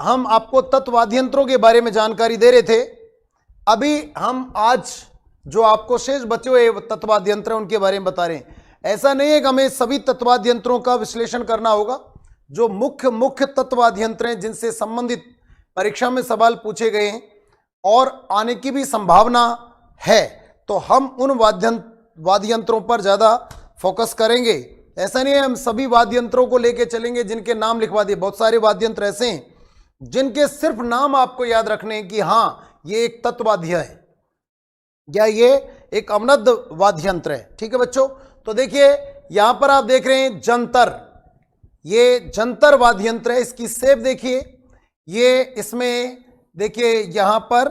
हम आपको तत्वाद्य यंत्रों के बारे में जानकारी दे रहे थे। अभी हम आज जो आपको शेष बचे हुए तत्वाद्य यंत्र हैं उनके बारे में बता रहे हैं। ऐसा नहीं है कि हमें सभी तत्वाद्य यंत्रों का विश्लेषण करना होगा। जो मुख्य तत्वाद्य यंत्र हैं जिनसे संबंधित परीक्षा में सवाल पूछे गए हैं और आने की भी संभावना है, तो हम उन वाद्य यंत्रों पर ज्यादा फोकस करेंगे। ऐसा नहीं है हम सभी वाद्य यंत्रों को लेके चलेंगे जिनके नाम लिखवा दिए। बहुत सारे वाद्य यंत्र ऐसे हैं जिनके सिर्फ नाम आपको याद रखने हैं कि हाँ ये एक तत्वाद्य है या ये एक अवनद वाद्य यंत्र है। ठीक है बच्चों, तो देखिए यहां पर आप देख रहे हैं जंतर, ये जंतर वाद्य यंत्र है। इसकी शेप देखिए, ये इसमें देखिए यहां पर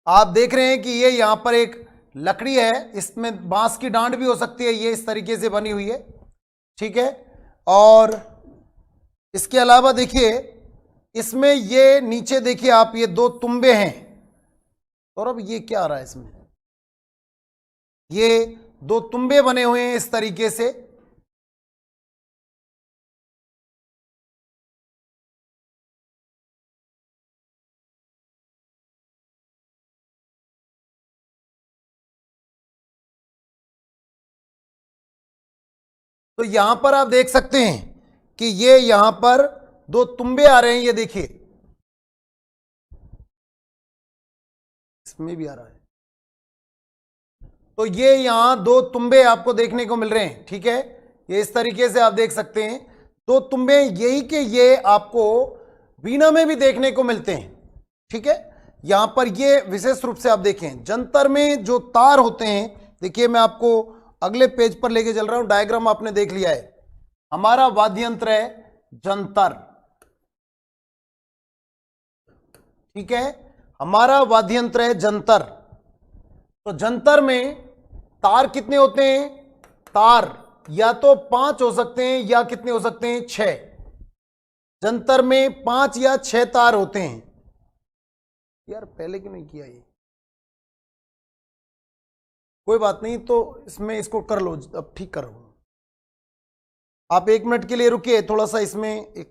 आप देख रहे हैं कि ये यहां पर एक लकड़ी है, इसमें बांस की डांड भी हो सकती है, ये इस तरीके से बनी हुई है। ठीक है, और इसके अलावा देखिए इसमें ये नीचे देखिए आप ये दो तुम्बे हैं। और अब ये क्या आ रहा है इसमें, ये दो तुम्बे बने हुए हैं इस तरीके से। तो यहां पर आप देख सकते हैं कि ये यहां पर दो तुम्बे आ रहे हैं, ये देखिए इसमें भी आ रहा है। तो ये यहां दो तुम्बे आपको देखने को मिल रहे हैं। ठीक है, ये इस तरीके से आप देख सकते हैं दो तुम्बे, यही के ये आपको वीणा में भी देखने को मिलते हैं। ठीक है, यहां पर ये विशेष रूप से आप देखें जंतर में जो तार होते हैं, देखिए मैं आपको अगले पेज पर लेके चल रहा हूं। डायग्राम आपने देख लिया है, हमारा वाद्य यंत्र है जंतर। ठीक है, हमारा वाद्य यंत्र है जंतर। तो जंतर में तार कितने होते हैं, तार या तो 5 हो सकते हैं या कितने हो सकते हैं, 6। जंतर में 5 या 6 तार होते हैं। यार पहले क्यों नहीं किया ये, कोई बात नहीं, तो इसमें इसको कर लो, अब ठीक करो। आप 1 मिनट के लिए रुकिए, थोड़ा सा इसमें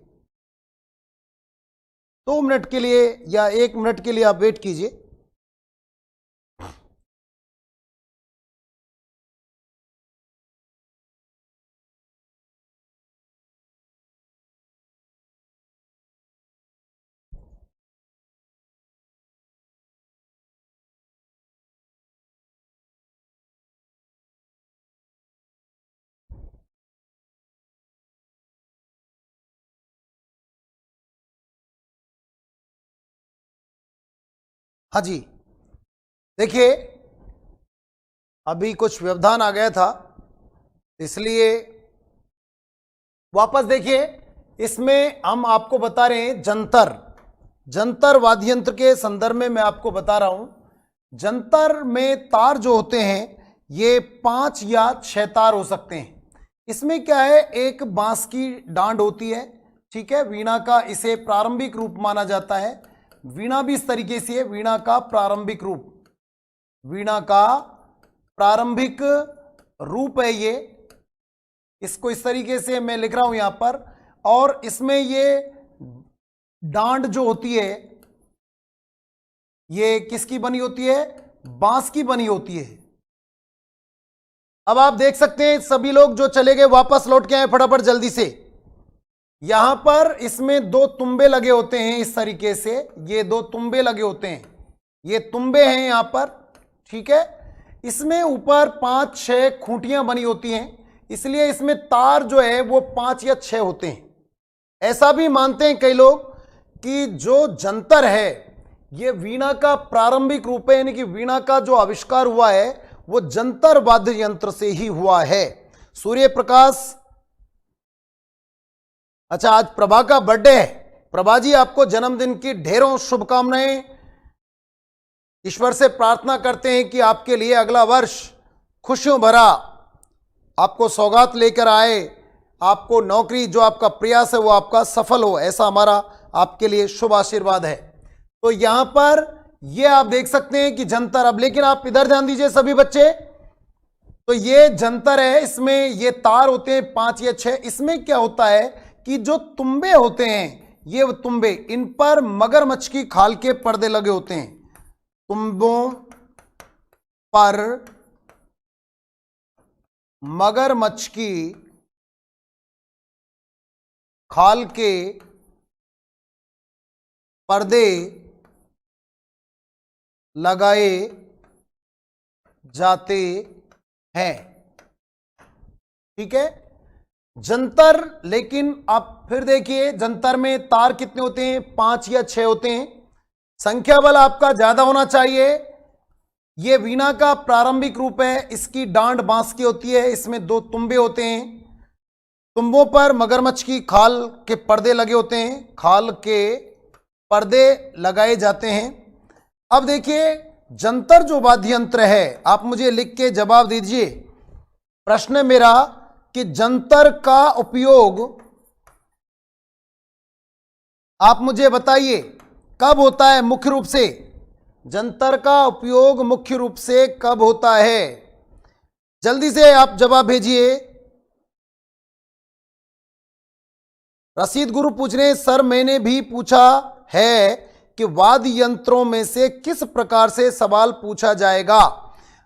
2 मिनट के लिए या 1 मिनट के लिए आप वेट कीजिए। हाँ जी, देखिए अभी कुछ व्यवधान आ गया था, इसलिए वापस देखिए। इसमें हम आपको बता रहे हैं जंतर, जंतर वाद्य यंत्र के संदर्भ में मैं आपको बता रहा हूं। जंतर में तार जो होते हैं ये 5 या 6 तार हो सकते हैं। इसमें क्या है, एक बांस की डांड होती है। ठीक है, वीणा का इसे प्रारंभिक रूप माना जाता है। वीणा भी इस तरीके से है, वीणा का प्रारंभिक रूप, वीणा का प्रारंभिक रूप है ये। इसको इस तरीके से मैं लिख रहा हूं यहां पर। और इसमें ये डांड जो होती है ये किसकी बनी होती है, बांस की बनी होती है। अब आप देख सकते हैं सभी लोग जो चले गए वापस लौट के आए फटाफट जल्दी से। यहां पर इसमें 2 तुम्बे लगे होते हैं इस तरीके से, ये 2 तुम्बे लगे होते हैं, ये तुम्बे हैं यहां पर। ठीक है, इसमें ऊपर 5-6 खूंटियां बनी होती हैं, इसलिए इसमें तार जो है वो 5 या 6 होते हैं। ऐसा भी मानते हैं कई लोग कि जो जंतर है ये वीणा का प्रारंभिक रूप है, यानी कि वीणा का जो आविष्कार हुआ है वो जंतर वाद्य यंत्र से ही हुआ है। सूर्य प्रकाश, अच्छा आज प्रभा का बर्थडे है। प्रभा जी आपको जन्मदिन की ढेरों शुभकामनाएं। ईश्वर से प्रार्थना करते हैं कि आपके लिए अगला वर्ष खुशियों भरा आपको सौगात लेकर आए, आपको नौकरी जो आपका प्रयास है वो आपका सफल हो, ऐसा हमारा आपके लिए शुभ आशीर्वाद है। तो यहां पर ये आप देख सकते हैं कि जंतर। अब लेकिन आप इधर ध्यान दीजिए सभी बच्चे, तो ये जंतर है, इसमें ये तार होते हैं 5 या 6। इसमें क्या होता है कि जो तुम्बे होते हैं, ये तुम्बे, इन पर मगरमच्छ की खाल के पर्दे लगे होते हैं। तुम्बों पर मगरमच्छ की खाल के पर्दे लगाए जाते हैं। ठीक है, जंतर, लेकिन आप फिर देखिए जंतर में तार कितने होते हैं, 5 या 6 होते हैं। संख्या बल आपका ज्यादा होना चाहिए। यह वीणा का प्रारंभिक रूप है, इसकी डांड बांस की होती है, इसमें 2 तुम्बे होते हैं। तुम्बों पर मगरमच्छ की खाल के पर्दे लगे होते हैं, खाल के पर्दे लगाए जाते हैं। अब देखिए जंतर जो वाद्य यंत्र है, आप मुझे लिख के जवाब दीजिए। प्रश्न मेरा कि जंतर का उपयोग आप मुझे बताइए कब होता है मुख्य रूप से। जंतर का उपयोग मुख्य रूप से कब होता है, जल्दी से आप जवाब भेजिए। रशीद गुरु पूछ रहे हैं, सर मैंने भी पूछा है कि वाद्य यंत्रों में से किस प्रकार से सवाल पूछा जाएगा।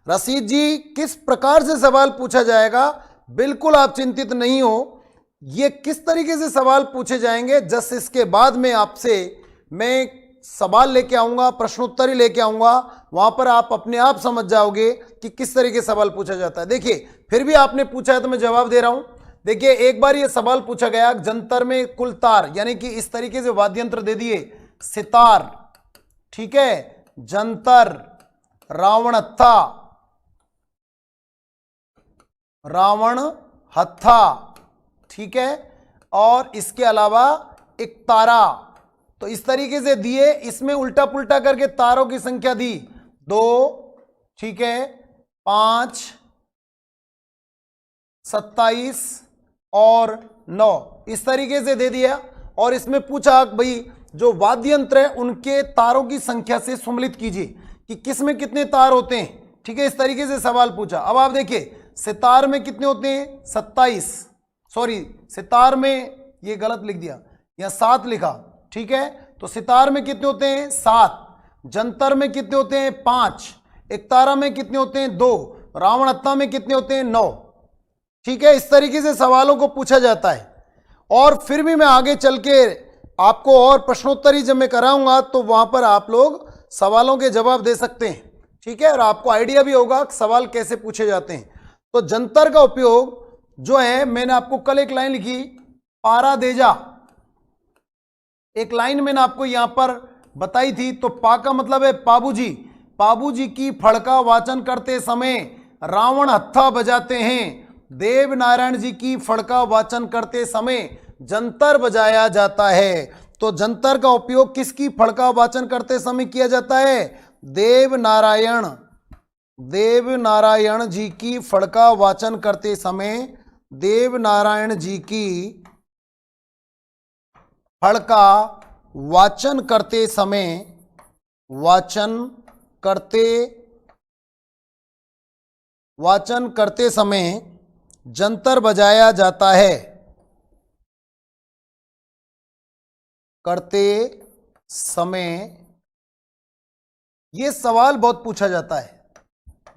रशीद जी, किस प्रकार से सवाल पूछा जाएगा, बिल्कुल आप चिंतित नहीं हो। ये किस तरीके से सवाल पूछे जाएंगे, जस्ट इसके बाद में आपसे मैं सवाल लेके आऊंगा, प्रश्नोत्तरी लेके आऊंगा, वहां पर आप अपने आप समझ जाओगे कि किस तरीके से सवाल पूछा जाता है। देखिए फिर भी आपने पूछा है तो मैं जवाब दे रहा हूं। देखिए एक बार ये सवाल पूछा गया, जंतर में कुल तार, यानी कि इस तरीके से वाद्य यंत्र दे दिए, सितार, ठीक है, जंतर, रावण हत्था, रावण हत्था, ठीक है, और इसके अलावा एक तारा। तो इस तरीके से दिए, इसमें उल्टा पुल्टा करके तारों की संख्या दी 2, ठीक है, 5, 27 और 9, इस तरीके से दे दिया। और इसमें पूछा भाई जो वाद्य यंत्र है उनके तारों की संख्या से सम्मिलित कीजिए कि किस में कितने तार होते हैं। ठीक है, इस तरीके से सवाल पूछा। अब आप देखिए सितार में कितने होते हैं, 27, सॉरी सितार में ये गलत लिख दिया, या 7 लिखा, ठीक है। तो सितार में कितने होते हैं, 7, जंतर में कितने होते हैं, 5, एकतारा में कितने होते हैं, 2, रावण हत्था में कितने होते हैं, 9। ठीक है, इस तरीके से सवालों को पूछा जाता है। और फिर भी मैं आगे चल के आपको और प्रश्नोत्तरी जब मैं कराऊंगा तो वहां पर आप लोग सवालों के जवाब दे सकते हैं। ठीक है, और आपको आइडिया भी होगा कि सवाल कैसे पूछे जाते हैं। तो जंतर का उपयोग जो है, मैंने आपको कल एक लाइन लिखी, पारा देजा, एक लाइन मैंने आपको यहां पर बताई थी। तो पा का मतलब है पाबूजी, पाबूजी की फड़का वाचन करते समय रावण हत्था बजाते हैं। देव नारायण जी की फड़का वाचन करते समय जंतर बजाया जाता है। तो जंतर का उपयोग किसकी फड़का वाचन करते समय किया जाता है, देव नारायण जी की फड़का वाचन करते समय, देव नारायण जी की फड़का वाचन करते समय, वाचन करते समय जंतर बजाया जाता है, करते समय। यह सवाल बहुत पूछा जाता है,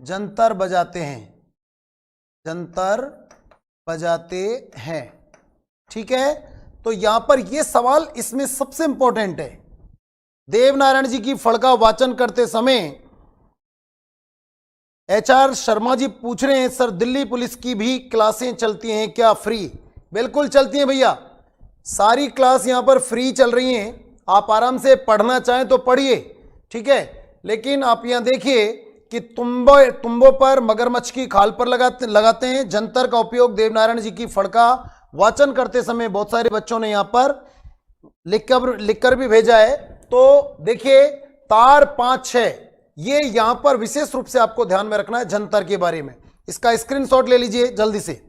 जंतर बजाते हैं, जंतर बजाते हैं। ठीक है, तो यहां पर यह सवाल इसमें सबसे इंपॉर्टेंट है। देवनारायण जी की फड़का वाचन करते समय, HR शर्मा जी पूछ रहे हैं, सर दिल्ली पुलिस की भी क्लासें चलती हैं क्या फ्री? बिल्कुल चलती हैं भैया, सारी क्लास यहां पर फ्री चल रही हैं। आप आराम से पढ़ना चाहें तो पढ़िए, ठीक है। लेकिन आप यहां देखिए कि तुम्बों पर मगरमच्छ की खाल पर लगाते हैं। जंतर का उपयोग देवनारायण जी की फड़का वाचन करते समय, बहुत सारे बच्चों ने यहां पर लिखकर भी भेजा है। तो देखिए तार 5, 6, ये यहां पर विशेष रूप से आपको ध्यान में रखना है जंतर के बारे में। इसका स्क्रीनशॉट ले लीजिए जल्दी से,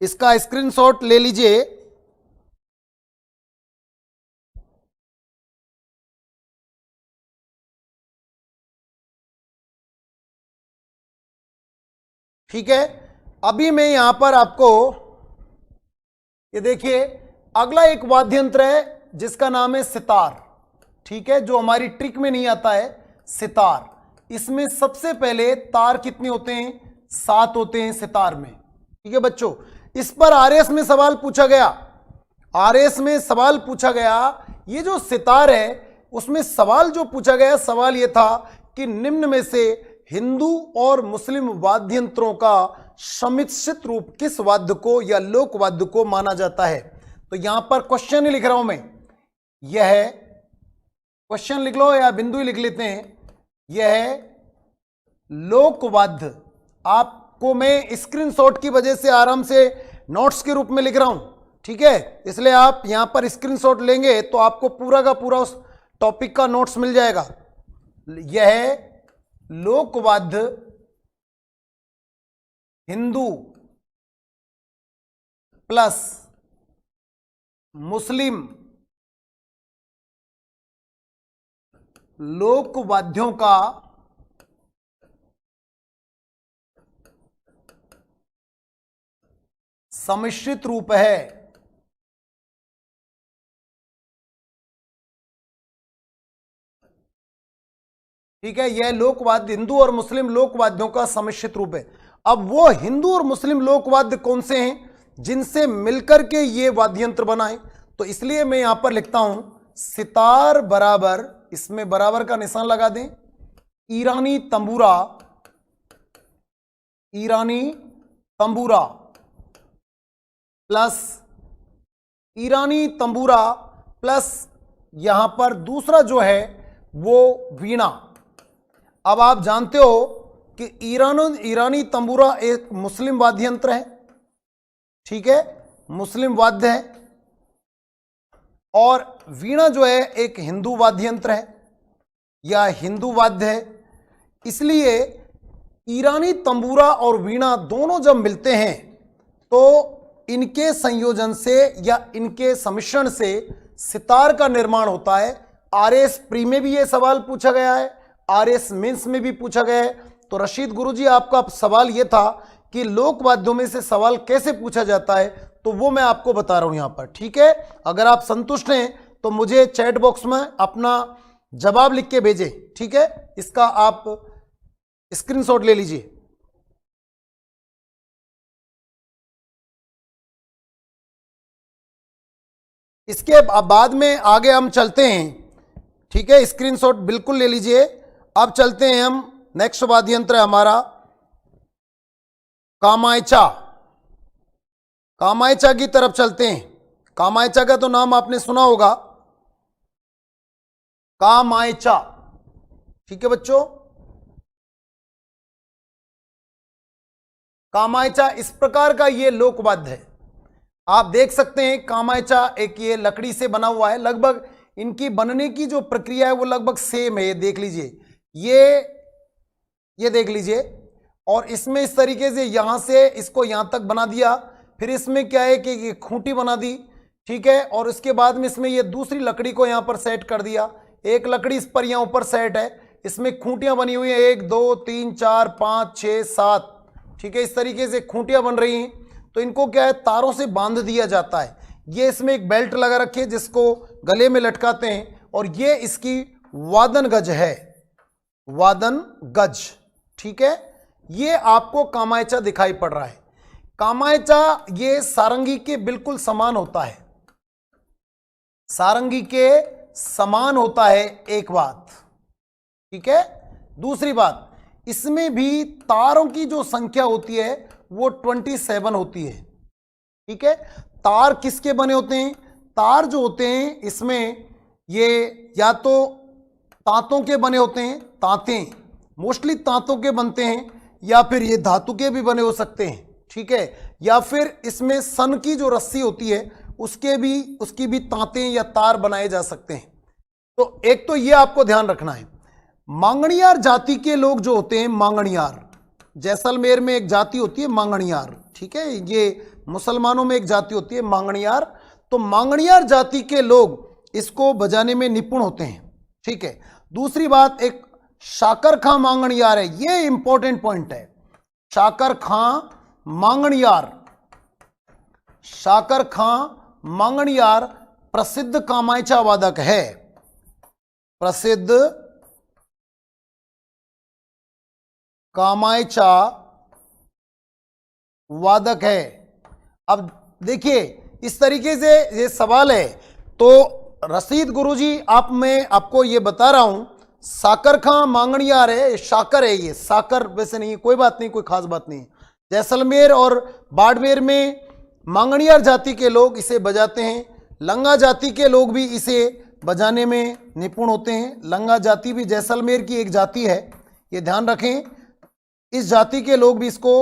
इसका स्क्रीनशॉट ले लीजिए। ठीक है, अभी मैं यहां पर आपको ये देखिए, अगला एक वाद्य यंत्र है जिसका नाम है सितार। ठीक है, जो हमारी ट्रिक में नहीं आता है, सितार। इसमें सबसे पहले तार कितने होते हैं? 7 होते हैं सितार में। ठीक है बच्चों, इस पर आरएस में सवाल पूछा गया। आरएस में सवाल पूछा गया, ये जो सितार है उसमें सवाल जो पूछा गया, सवाल ये था कि निम्न में से हिंदू और मुस्लिम वाद्य यंत्रों का सम्मिश्रित रूप किस वाद्य को या लोक वाद्य को माना जाता है? तो यहां पर क्वेश्चन ही लिख रहा हूं मैं, यह है क्वेश्चन, लिख लो या बिंदु ही लिख लेते हैं, यह है लोकवाद्य। आपको मैं स्क्रीनशॉट की वजह से आराम से नोट्स के रूप में लिख रहा हूं, ठीक है, इसलिए आप यहां पर स्क्रीनशॉट लेंगे तो आपको पूरा का पूरा उस टॉपिक का नोट्स मिल जाएगा। यह है लोकवाद्य हिंदू प्लस मुस्लिम लोकवाद्यों का सम्मिश्रित रूप है। ठीक है, यह लोकवाद्य हिंदू और मुस्लिम लोकवाद्यों का सम्मिश्रित रूप है। अब वो हिंदू और मुस्लिम लोकवाद्य कौन से हैं जिनसे मिलकर के ये वाद्य यंत्र बनाए? तो इसलिए मैं यहां पर लिखता हूं सितार बराबर, इसमें बराबर का निशान लगा दें, ईरानी तंबूरा, ईरानी तंबूरा प्लस ईरानी तंबूरा प्लस यहां पर दूसरा जो है वो वीणा। अब आप जानते हो कि ईरानी तंबूरा एक मुस्लिम वाद्य यंत्र है, ठीक है, मुस्लिम वाद्य है, और वीणा जो है एक हिंदू वाद्य यंत्र है या हिंदू वाद्य है। इसलिए ईरानी तंबूरा और वीणा दोनों जब मिलते हैं तो इनके संयोजन से या इनके सम्मिश्रण से सितार का निर्माण होता है। आरएस प्री में भी यह सवाल पूछा गया है, आरएस मेंस में भी पूछा गया है। तो रशीद गुरुजी, आपका सवाल यह था कि लोक वाद्यों में से सवाल कैसे पूछा जाता है, तो वो मैं आपको बता रहा हूं यहां पर। ठीक है, अगर आप संतुष्ट हैं तो मुझे चैट बॉक्स में अपना जवाब लिख के भेजें। ठीक है, इसका आप स्क्रीनशॉट ले लीजिए। इसके बाद में आगे हम चलते हैं। ठीक है, स्क्रीनशॉट बिल्कुल ले लीजिए। अब चलते हैं हम, नेक्स्ट वाद्य यंत्र है हमारा कामायचा। कामायचा की तरफ चलते हैं। कामायचा का तो नाम आपने सुना होगा, कामायचा। ठीक है बच्चों, कामायचा इस प्रकार का ये लोकवाद्य है। आप देख सकते हैं कामायचा एक ये लकड़ी से बना हुआ है, लगभग इनकी बनने की जो प्रक्रिया है वो लगभग सेम है। ये देख लीजिए, ये देख लीजिए, और इसमें इस तरीके से यहां से इसको यहां तक बना दिया, फिर इसमें क्या है कि ये खूंटी बना दी, ठीक है, और उसके बाद में इसमें ये दूसरी लकड़ी को यहां पर सेट कर दिया। एक लकड़ी इस पर यहां ऊपर सेट है, इसमें खूंटियां बनी हुई है 1 2 3 4 5 6 7। ठीक है, इस तरीके से खूंटियां बन रही हैं। तो इनको क्या है, तारों से बांध दिया जाता है। ये इसमें एक बेल्ट लगा रखी है जिसको गले में लटकाते हैं, और ये इसकी वादन गज है, वादन गज। ठीक है, ये आपको कामायचा दिखाई पड़ रहा है। कामायचा ये सारंगी के बिल्कुल समान होता है, सारंगी के समान होता है, एक बात। ठीक है, दूसरी बात, इसमें भी तारों की जो संख्या होती है वो 27 होती है। ठीक है, तार किसके बने होते हैं? तार जो होते हैं इसमें ये या तो तांतों के बने होते हैं, तांते मोस्टली तांतों के बनते हैं, या फिर ये धातु के भी बने हो सकते हैं। ठीक है, या फिर इसमें सन की जो रस्सी होती है उसकी भी तांते या तार बनाए जा सकते हैं। तो एक तो ये आपको ध्यान रखना है। मांगणियार जाति के लोग जो होते हैं, मांगणियार, जैसलमेर में एक जाति होती है मांगणियार। ठीक है, ये मुसलमानों में एक जाति होती है मांगणियार। तो मांगणियार जाति के लोग इसको बजाने में निपुण होते हैं। ठीक है, दूसरी बात, एक शाकरखा मांगणियार है, ये इंपॉर्टेंट पॉइंट है। शाकर खां मांगणियार, शाकर खां मांगणियार प्रसिद्ध कामायचा वादक है, प्रसिद्ध कामायचा वादक है। अब देखिए इस तरीके से ये सवाल है, तो रशीद गुरुजी आप मैं आपको ये बता रहा हूं, शाकर खां मांगणियार है, शाकर है, ये साकर वैसे नहीं, कोई बात नहीं, कोई खास बात नहीं। जैसलमेर और बाड़मेर में मांगणियार जाति के लोग इसे बजाते हैं, लंगा जाति के लोग भी इसे बजाने में निपुण होते हैं। लंगा जाति भी जैसलमेर की एक जाति है, ये ध्यान रखें, इस जाति के लोग भी इसको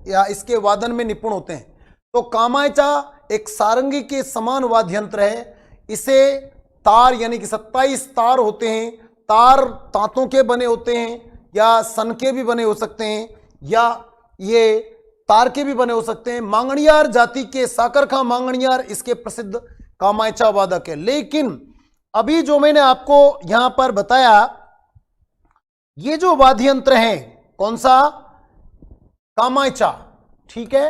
या इसके वादन में निपुण होते हैं। तो कामायचा एक सारंगी के समान वाद्य यंत्र है, इसे तार यानी कि 27 तार होते हैं, तार तांतों के बने होते हैं या सन के भी बने हो सकते हैं या ये तार के भी बने हो सकते हैं। मांगणियार जाति के शाकर खां मांगणियार इसके प्रसिद्ध कामायचा वादक है। लेकिन अभी जो मैंने आपको यहां पर बताया, ये जो वाद्य यंत्र है कौन सा, कामायचा, ठीक है,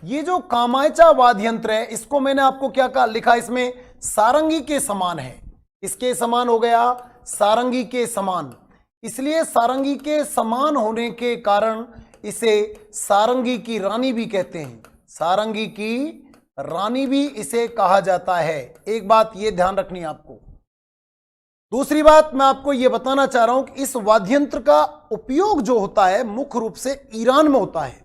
ये जो कामायचा वाद्य यंत्र है इसको मैंने आपको क्या कहा लिखा, इसमें सारंगी के समान है, इसके समान हो गया, सारंगी के समान। इसलिए सारंगी के समान होने के कारण इसे सारंगी की रानी भी कहते हैं, सारंगी की रानी भी इसे कहा जाता है। एक बात ये ध्यान रखनी है आपको। दूसरी बात मैं आपको ये बताना चाह रहा हूं कि इस वाद्य यंत्र का उपयोग जो होता है मुख्य रूप से ईरान में होता है,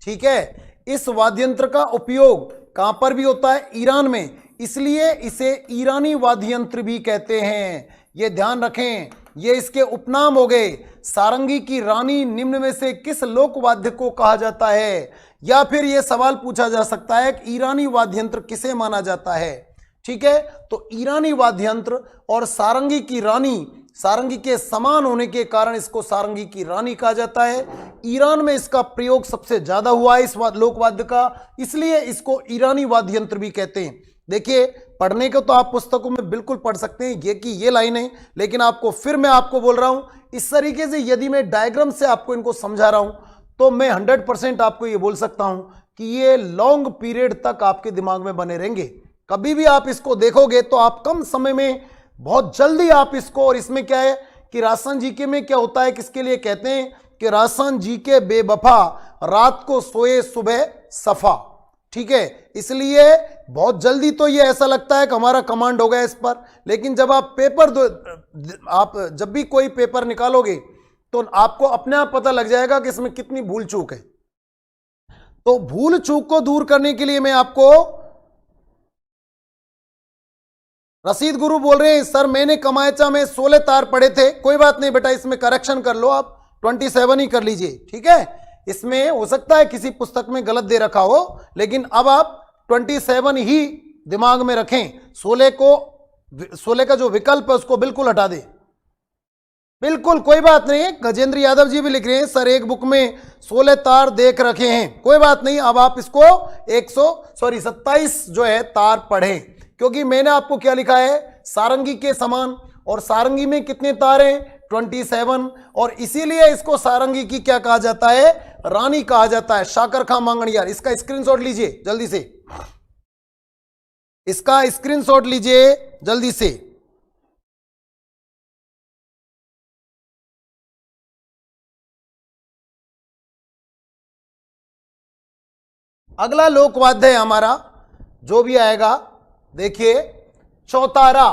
ठीक है। इस वाद्य यंत्र का उपयोग कहां पर भी होता है, ईरान में, इसलिए इसे ईरानी वाद्य यंत्र भी कहते हैं। ये ध्यान रखें, ये इसके उपनाम हो गए। सारंगी की रानी निम्न में से किस लोक वाद्य को कहा जाता है, या फिर यह सवाल पूछा जा सकता है कि ईरानी वाद्य यंत्र किसे माना जाता है, ठीक है। तो ईरानी वाद्य यंत्र और सारंगी की रानी, सारंगी के समान होने के कारण इसको सारंगी की रानी कहा जाता है। ईरान में इसका प्रयोग सबसे ज्यादा हुआ है इस लोकवाद्य का, इसलिए इसको ईरानी वाद्य यंत्र भी कहते हैं। देखिए पढ़ने को तो आप पुस्तकों में बिल्कुल पढ़ सकते हैं ये कि ये लाइन है, लेकिन आपको फिर मैं आपको बोल रहा हूं इस तरीके से यदि मैं डायग्राम से आपको इनको समझा रहा हूं तो मैं 100% आपको ये बोल सकता हूं कि ये लॉन्ग पीरियड तक आपके दिमाग में बने रहेंगे। कभी भी आप इसको देखोगे तो आप कम समय में बहुत जल्दी आप इसको, और इसमें क्या है कि राजस्थान जीके में क्या होता है, किसके लिए कहते हैं कि राजस्थान जीके बेवफा, रात को सोए सुबह सफा, ठीक है। इसलिए बहुत जल्दी तो ये ऐसा लगता है कि हमारा कमांड हो गया इस पर, लेकिन जब आप आप जब भी कोई पेपर निकालोगे तो आपको अपने आप पता लग जाएगा कि इसमें कितनी भूल चूक है। तो भूल चूक को दूर करने के लिए मैं आपको, रशीद गुरु बोल रहे हैं सर मैंने कामायचा में 16 तार पढ़े थे, कोई बात नहीं बेटा, इसमें करेक्शन कर लो, आप 27 ही कर लीजिए, ठीक है। इसमें हो सकता है किसी पुस्तक में गलत दे रखा हो, लेकिन अब आप 27 ही दिमाग में रखें। 16 का जो विकल्प है उसको बिल्कुल हटा दे, बिल्कुल कोई बात नहीं है। गजेंद्र यादव जी भी लिख रहे हैं सर एक बुक में 16 तार देख रखे हैं, कोई बात नहीं। अब आप इसको 27 जो है तार पढ़ें, क्योंकि मैंने आपको क्या लिखा है, सारंगी के समान, और सारंगी में कितने तार हैं, 27, और इसीलिए इसको सारंगी की क्या कहा जाता है, रानी कहा जाता है। शाकर खां मांगणियार, इसका स्क्रीनशॉट लीजिए जल्दी से, इसका स्क्रीनशॉट लीजिए जल्दी से। अगला लोकवाद्य है हमारा जो भी आएगा, देखिए चौतारा,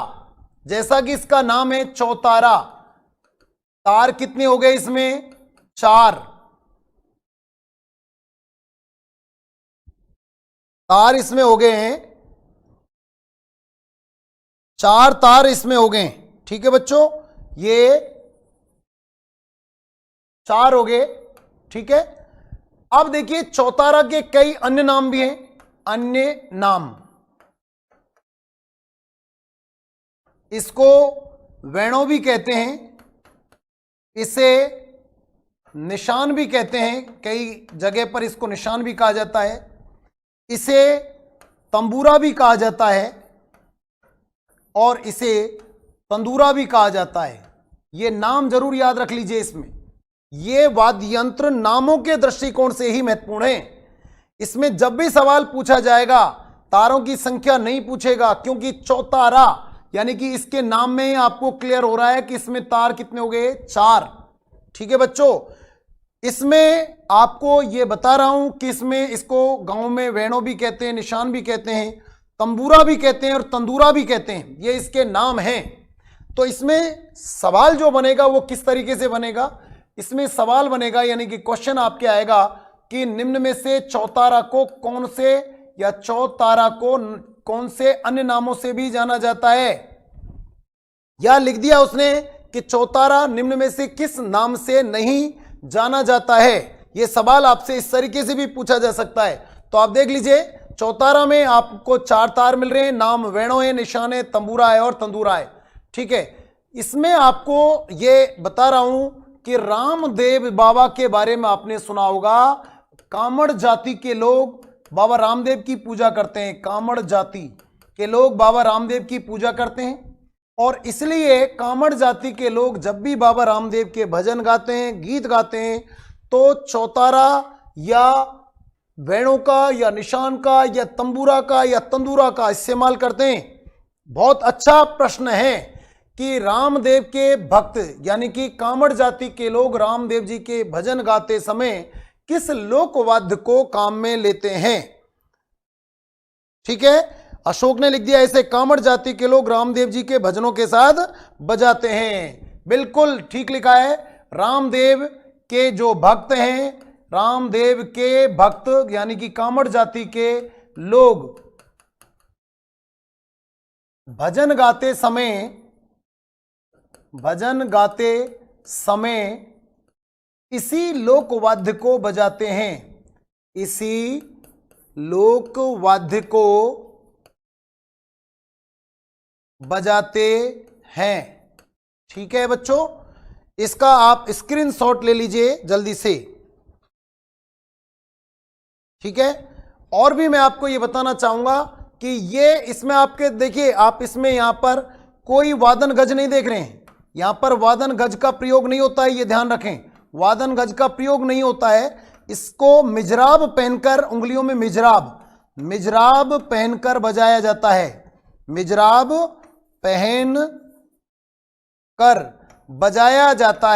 जैसा कि इसका नाम है चौतारा। तार कितने हो गए इसमें, 4 तार इसमें हो गए हैं, 4 तार इसमें हो गए, ठीक है बच्चों, ये 4 हो गए, ठीक है। अब देखिए चौतारा के कई अन्य नाम भी हैं, अन्य नाम, इसको वेणो भी कहते हैं, इसे निशान भी कहते हैं, कई जगह पर इसको निशान भी कहा जाता है, इसे तंबूरा भी कहा जाता है और इसे तंदूरा भी कहा जाता है। ये नाम जरूर याद रख लीजिए इसमें, ये वाद्य यंत्र नामों के दृष्टिकोण से ही महत्वपूर्ण है। इसमें जब भी सवाल पूछा जाएगा तारों की संख्या नहीं पूछेगा, क्योंकि चौतारा यानी कि इसके नाम में ही आपको क्लियर हो रहा है कि इसमें तार कितने हो गए, 4। ठीक है बच्चों, इसमें आपको ये बता रहा हूं कि इसमें इसको गांव में वेणो भी कहते हैं, निशान भी कहते हैं, तंबूरा भी कहते हैं और तंदूरा भी कहते हैं, ये इसके नाम हैं। तो इसमें सवाल जो बनेगा वो किस तरीके से बनेगा, इसमें सवाल बनेगा यानी कि क्वेश्चन आपके आएगा कि निम्न में से चौतारा को कौन से या चौतारा को कौन से अन्य नामों से भी जाना जाता है, या लिख दिया उसने कि चौतारा निम्न में से किस नाम से नहीं जाना जाता है। यह सवाल आपसे इस तरीके से भी पूछा जा सकता है। तो आप देख लीजिए, चौतारा में आपको 4 तार मिल रहे हैं, नाम वेणो है, निशान है, तंबूरा है और तंदूरा है। ठीक है, इसमें आपको ये बता रहा हूं कि रामदेव बाबा के बारे में आपने सुना होगा। कामड़ जाति के लोग बाबा रामदेव की पूजा करते हैं, कामड़ जाति के लोग बाबा रामदेव की पूजा करते हैं, और इसलिए कामड़ जाति के लोग जब भी बाबा रामदेव के भजन गाते हैं, गीत गाते हैं, तो चौतारा या वेणु का या निशान का या तंबूरा का या तंदूरा का इस्तेमाल करते हैं। बहुत अच्छा प्रश्न है कि रामदेव के भक्त यानी कि कामड़ जाति के लोग रामदेव जी के भजन गाते समय किस लोकवाद्य को काम में लेते हैं। ठीक है, अशोक ने लिख दिया ऐसे कामड़ जाति के लोग रामदेव जी के भजनों के साथ बजाते हैं। बिल्कुल ठीक लिखा है, रामदेव के जो भक्त हैं, रामदेव के भक्त यानी कि कामड़ जाति के लोग भजन गाते समय इसी लोकवाद्य को बजाते हैं, इसी लोकवाद्य को बजाते हैं। ठीक है बच्चों, इसका आप स्क्रीनशॉट ले लीजिए जल्दी से। ठीक है, और भी मैं आपको ये बताना चाहूंगा कि ये इसमें आपके देखिए, आप इसमें यहां पर कोई वादन गज नहीं देख रहे हैं, यहां पर वादन गज का प्रयोग नहीं होता है, ये ध्यान रखें, वादन गज का प्रयोग नहीं होता है। इसको मिजराब पहनकर, उंगलियों में मिजराब पहनकर बजाया जाता है, मिजराब पहन कर बजाया जाता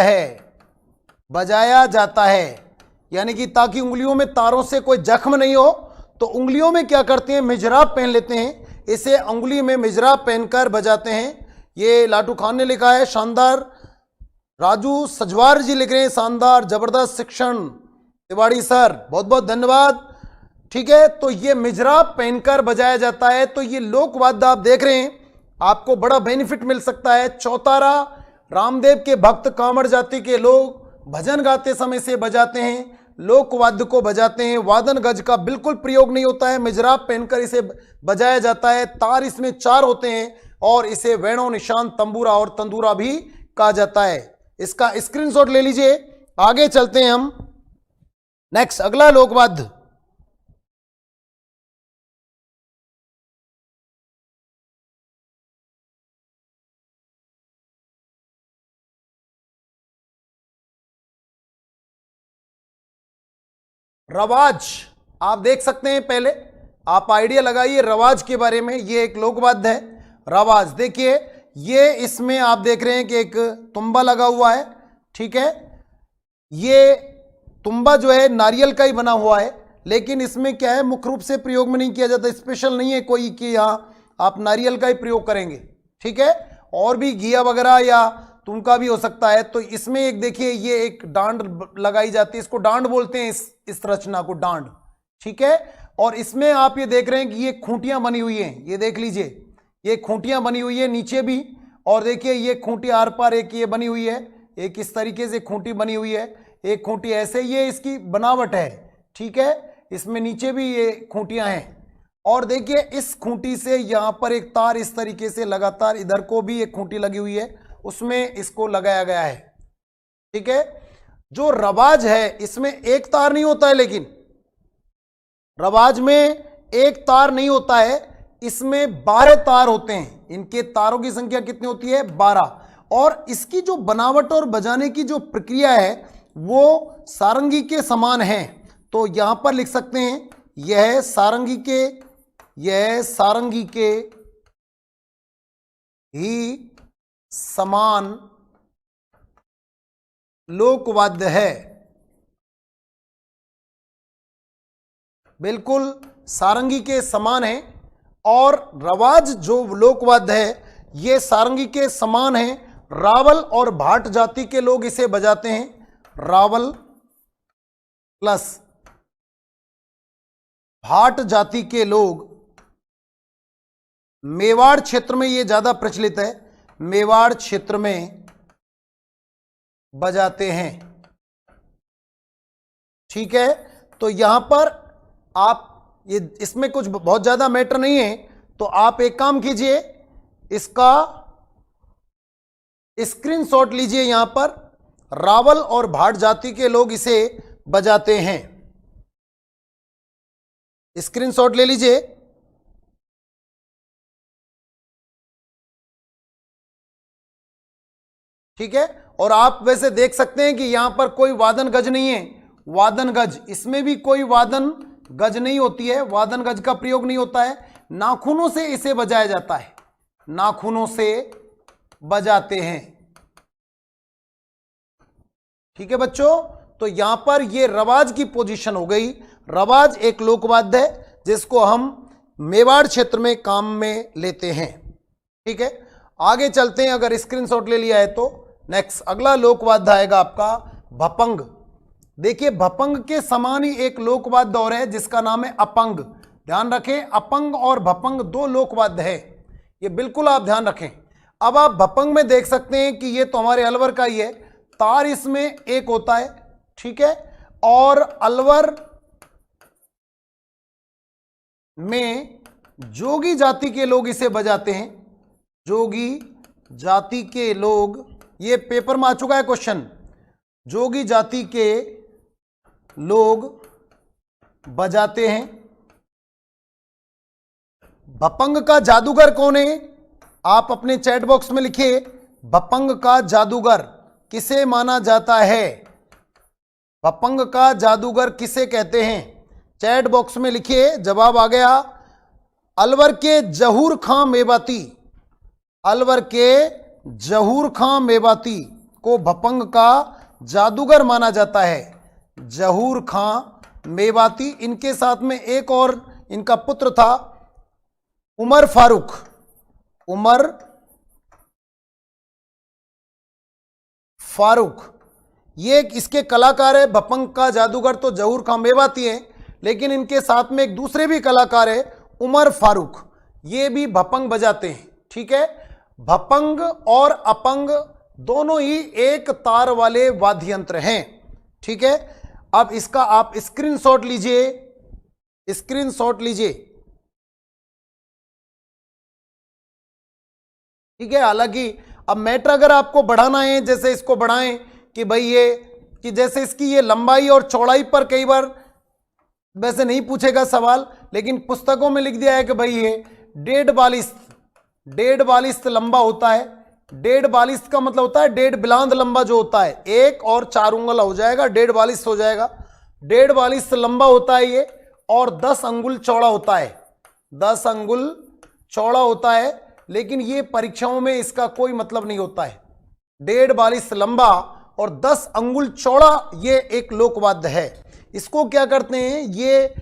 है, यानी कि ताकि उंगलियों में तारों से कोई जख्म नहीं हो, तो उंगलियों में क्या करते हैं, मिजराब पहन लेते हैं, इसे उंगली में मिजराब पहनकर बजाते हैं। ये लाटू खान ने लिखा है, शानदार। राजू सजवार जी लिख रहे हैं, शानदार जबरदस्त शिक्षण तिवाड़ी सर, बहुत बहुत धन्यवाद। ठीक है, तो ये मिजराब पहनकर बजाया जाता है। तो ये लोकवाद्य आप देख रहे हैं, आपको बड़ा बेनिफिट मिल सकता है। चौतारा रामदेव के भक्त कामड़ जाति के लोग भजन गाते समय से बजाते हैं, लोकवाद्य को बजाते हैं। वादन गज का बिल्कुल प्रयोग नहीं होता है, मिजराब पहनकर इसे बजाया जाता है। तार इसमें 4 होते हैं और इसे वेणु, निशान, तंबूरा और तंदूरा भी कहा जाता है। इसका स्क्रीनशॉट ले लीजिए। आगे चलते हैं हम, नेक्स्ट अगला लोकवाद्य। रवाज आप देख सकते हैं, पहले आप आइडिया लगाइए रवाज के बारे में। ये एक लोकवाद्य है रवाज। देखिए ये इसमें आप देख रहे हैं कि एक तुम्बा लगा हुआ है। ठीक है, ये तुम्बा जो है नारियल का ही बना हुआ है, लेकिन इसमें क्या है, मुख्य रूप से प्रयोग में नहीं किया जाता, स्पेशल नहीं है कोई कि यहाँ आप नारियल का ही प्रयोग करेंगे। ठीक है, और भी घिया वगैरह या तुमका भी हो सकता है। तो इसमें एक देखिए, ये एक डांड लगाई जाती है, इसको डांड बोलते हैं, इस रचना को डांड। ठीक है, और इसमें आप ये देख रहे हैं कि ये खूंटियां बनी हुई हैं, ये देख लीजिए, ये खूंटियां बनी हुई है नीचे भी, और देखिए ये खूंटी आर पार एक ये बनी हुई है, एक इस तरीके से खूंटी बनी हुई है, एक खूंटी ऐसे, ये इसकी बनावट है। ठीक है, इसमें नीचे भी ये खूंटियां हैं, और देखिए इस खूंटी से यहाँ पर एक तार इस तरीके से लगातार, इधर को भी एक खूंटी लगी हुई है, उसमें इसको लगाया गया है। ठीक है, जो रवाज है इसमें एक तार नहीं होता है, लेकिन रवाज में एक तार नहीं होता है, इसमें 12 तार होते हैं। इनके तारों की संख्या कितनी होती है, 12। और इसकी जो बनावट और बजाने की जो प्रक्रिया है वो सारंगी के समान हैं। तो यहां पर लिख सकते हैं यह सारंगी के ही समान लोकवाद्य है। बिल्कुल सारंगी के समान है और रवाज जो लोकवाद्य है ये सारंगी के समान है। रावल और भाट जाति के लोग इसे बजाते हैं। रावल प्लस भाट जाति के लोग, मेवाड़ क्षेत्र में ये ज्यादा प्रचलित है, मेवाड़ क्षेत्र में बजाते हैं। ठीक है, तो यहां पर आप ये इसमें कुछ बहुत ज्यादा मैटर नहीं है, तो आप एक काम कीजिए, इसका स्क्रीनशॉट लीजिए। यहां पर रावल और भाट जाति के लोग इसे बजाते हैं, स्क्रीनशॉट ले लीजिए। ठीक है, और आप वैसे देख सकते हैं कि यहां पर कोई वादन गज नहीं है, वादन गज, इसमें भी कोई वादन गज नहीं होती है, वादन गज का प्रयोग नहीं होता है। नाखूनों से इसे बजाया जाता है, नाखूनों से बजाते हैं। ठीक है बच्चों, तो यहां पर ये रवाज की पोजीशन हो गई। रवाज एक लोकवाद्य है जिसको हम मेवाड़ क्षेत्र में काम में लेते हैं। ठीक है, आगे चलते हैं। अगर स्क्रीनशॉट ले लिया है तो नेक्स्ट अगला लोकवाद्य आएगा आपका भपंग। देखिए भपंग के समान ही एक लोकवाद्य और है जिसका नाम है अपंग। ध्यान रखें, अपंग और भपंग दो लोकवाद्य है, ये बिल्कुल आप ध्यान रखें। अब आप भपंग में देख सकते हैं कि ये तो हमारे अलवर का ही है, तार इसमें एक होता है। ठीक है, और अलवर में जोगी जाति के लोग इसे बजाते हैं, जोगी जाति के लोग, ये पेपर में आ चुका है क्वेश्चन, जोगी जाति के लोग बजाते हैं। भपंग का जादूगर कौन है? आप अपने चैट बॉक्स में लिखिए, भपंग का जादूगर किसे माना जाता है? भपंग का जादूगर किसे कहते हैं? चैट बॉक्स में लिखिए, जवाब आ गया अलवर के जहूर खां मेवाती। अलवर के जहूर खां मेवाती को भपंग का जादूगर माना जाता है। जहूर खां मेवाती, इनके साथ में एक और इनका पुत्र था उमर फारूक। उमर फारूक ये इसके कलाकार है। भपंग का जादूगर तो जहूर खां मेवाती है, लेकिन इनके साथ में एक दूसरे भी कलाकार है उमर फारूक, ये भी भपंग बजाते हैं। ठीक है, भपंग और अपंग दोनों ही एक तार वाले वाद्य यंत्र हैं। ठीक है, अब इसका आप स्क्रीनशॉट लीजिए, स्क्रीनशॉट लीजिए। ठीक है, हालांकि अब मैटर अगर आपको बढ़ाना है, जैसे इसको बढ़ाएं कि भाई ये कि जैसे इसकी ये लंबाई और चौड़ाई पर कई बार वैसे नहीं पूछेगा सवाल, लेकिन पुस्तकों में लिख दिया है कि भाई ये 1.42 बालिस्त लंबा होता है। 1.5 बालिस्त का मतलब होता है 1.5 बिलांद लंबा जो होता है, 1 और 4 उंगल हो जाएगा, 1.5 बालिस्त हो जाएगा। 1.5 बालिस्त लंबा होता है ये, और 10 अंगुल चौड़ा होता है, 10 अंगुल चौड़ा होता है। लेकिन ये परीक्षाओं में इसका कोई मतलब नहीं होता है। 1.5 बालिस्त लंबा और 10 अंगुल चौड़ा ये एक लोकवाद्य है। इसको क्या करते हैं, ये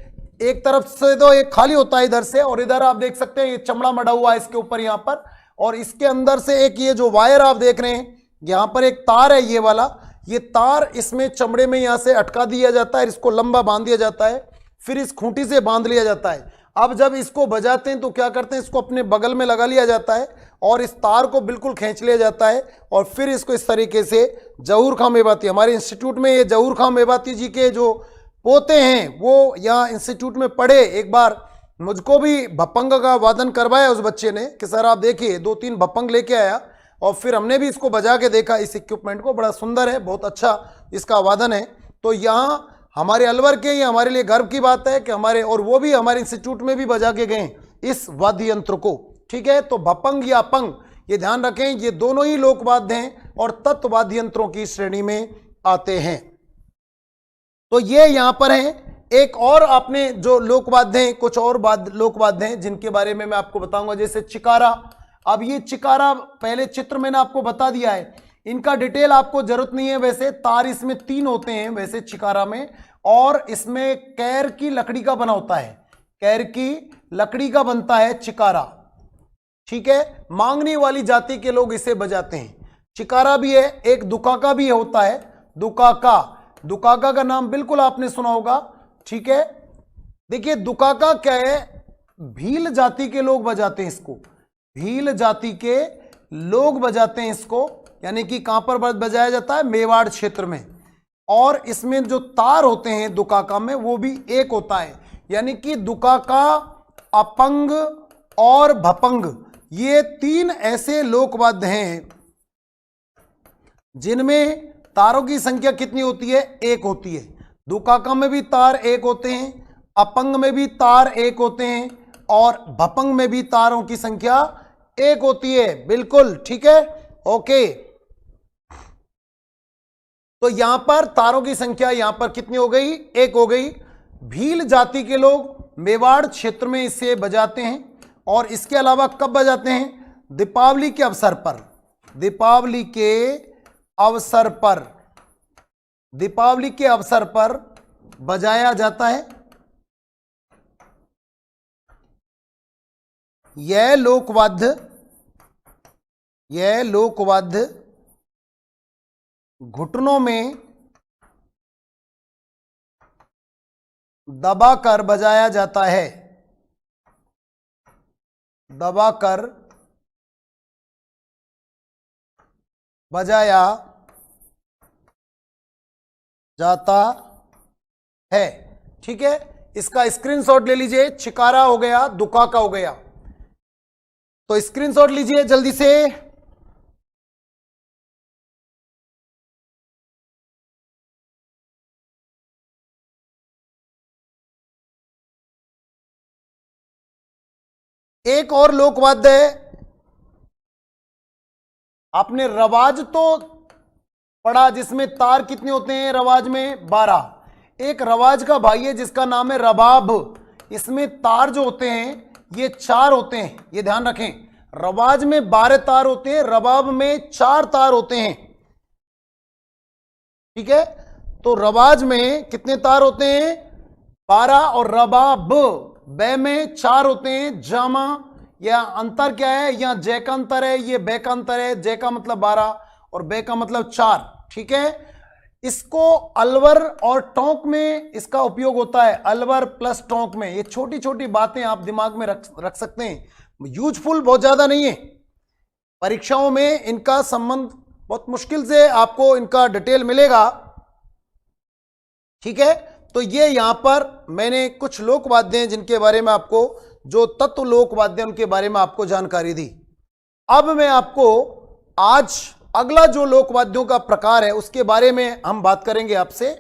एक तरफ से तो एक खाली होता है इधर से, और इधर आप देख सकते हैं ये चमड़ा मड़ा हुआ है इसके ऊपर यहाँ पर, और इसके अंदर से एक ये जो वायर आप देख रहे हैं यहाँ पर एक तार है, ये वाला, ये तार इसमें चमड़े में यहाँ से अटका दिया जाता है, इसको लंबा बांध दिया जाता है, फिर इस खूंटी से बांध लिया जाता है। अब जब इसको बजाते हैं तो क्या करते हैं, इसको अपने बगल में लगा लिया जाता है और इस तार को बिल्कुल खींच लिया जाता है, और फिर इसको इस तरीके से जहूर खां मेवाती, हमारे इंस्टीट्यूट में ये जहूर खां मेवाती जी के जो पोते हैं वो यहाँ इंस्टीट्यूट में पढ़े। एक बार मुझको भी भपंग का वादन करवाया उस बच्चे ने कि सर आप देखिए, 2-3 भपंग लेके आया, और फिर हमने भी इसको बजा के देखा, इस इक्विपमेंट को, बड़ा सुंदर है, बहुत अच्छा इसका वादन है। तो यहाँ हमारे अलवर के, ये हमारे लिए गर्व की बात है कि हमारे, और वो भी हमारे इंस्टीट्यूट में भी बजा के गए इस वाद्य यंत्र को। ठीक है, तो भपंग या अपंग, ये ध्यान रखें, ये दोनों ही लोकवाद्य हैं और तत्व वाद्य यंत्रों की श्रेणी में आते हैं। तो ये यहां पर है। एक और आपने जो लोकवाद्य हैं, कुछ और लोकवाद्य हैं जिनके बारे में मैं आपको बताऊंगा, जैसे चिकारा। अब ये चिकारा पहले चित्र मैंने आपको बता दिया है, इनका डिटेल आपको जरूरत नहीं है। वैसे तार इसमें 3 होते हैं वैसे चिकारा में, और इसमें कैर की लकड़ी का बना होता है, कैर की लकड़ी का बनता है चिकारा। ठीक है, मांगनी वाली जाति के लोग इसे बजाते हैं। चिकारा भी है, एक दुकाका भी होता है, दुकाका। दुकाका का नाम बिल्कुल आपने सुना होगा। ठीक है, देखिए दुकाका क्या है, भील जाति के लोग बजाते हैं इसको, भील जाति के लोग बजाते हैं इसको। यानी कि कहां पर बजाया जाता है, मेवाड़ क्षेत्र में। और इसमें जो तार होते हैं दुकाका में वो भी एक होता है। यानी कि दुकाका, अपंग और भपंग, ये 3 ऐसे लोकवाद्य हैं जिनमें तारों की संख्या कितनी होती है, 1 होती है। दुकाका में भी तार 1 होते हैं, अपंग में भी तार 1 होते हैं, और भपंग में भी तारों की संख्या 1 होती है। बिल्कुल ठीक है, ओके। तो यहां पर तारों की संख्या यहां पर कितनी हो गई, 1 हो गई। भील जाति के लोग मेवाड़ क्षेत्र में इसे बजाते हैं, और इसके अलावा कब बजाते हैं, दीपावली के अवसर पर। दीपावली के अवसर पर, दीपावली के अवसर पर बजाया जाता है। यह लोकवाद्य घुटनों में दबाकर बजाया जाता है, दबाकर बजाया जाता है। ठीक है, इसका स्क्रीनशॉट ले लीजिए। चिकारा हो गया, दुकाका हो गया, तो स्क्रीनशॉट लीजिए जल्दी से। एक और लोकवाद्य है, आपने रवाज तो पढ़ा, जिसमें तार कितने होते हैं रवाज में, 12। एक रवाज का भाई है जिसका नाम है रबाब, इसमें तार जो होते हैं ये 4 होते हैं, ये ध्यान रखें। रवाज में 12 तार होते हैं, रबाब में 4 तार होते हैं। ठीक है, तो रवाज में कितने तार होते हैं, 12, और रबाब बे में 4 होते हैं। जामा या अंतर क्या है, या जय का अंतर है, ये बे का अंतर है। जय का मतलब 12 और बे का मतलब 4। ठीक है, इसको अलवर और टोंक में इसका उपयोग होता है, अलवर प्लस टोंक में। ये छोटी छोटी बातें आप दिमाग में रख सकते हैं, यूजफुल बहुत ज्यादा नहीं है। परीक्षाओं में इनका संबंध बहुत मुश्किल से आपको इनका डिटेल मिलेगा। ठीक है, तो ये यहां पर मैंने कुछ लोकवाद्य हैं जिनके बारे में आपको, जो तत्व लोकवाद्य उनके बारे में आपको जानकारी दी। अब मैं आपको आज अगला जो लोकवाद्यों का प्रकार है उसके बारे में हम बात करेंगे आपसे।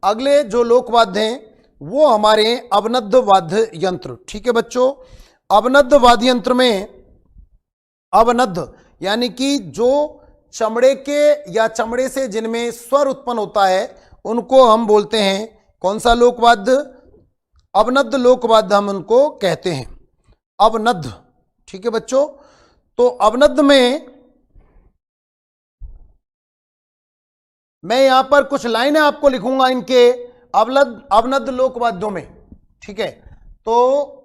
अगले जो लोकवाद्य हैं वो हमारे अवनद्ध वाद्य यंत्र। ठीक है बच्चों, अवनद्ध वाद्य यंत्र में, अवनद्ध यानी कि जो चमड़े के या चमड़े से जिनमें स्वर उत्पन्न होता है उनको हम बोलते हैं कौन सा लोकवाद्य, अवनद्ध लोकवाद्य हम उनको कहते हैं, अवनद्ध। ठीक है बच्चों, तो अवनद्ध में मैं यहां पर कुछ लाइनें आपको लिखूंगा इनके अवनद्ध लोकवाद्यों में। ठीक है, तो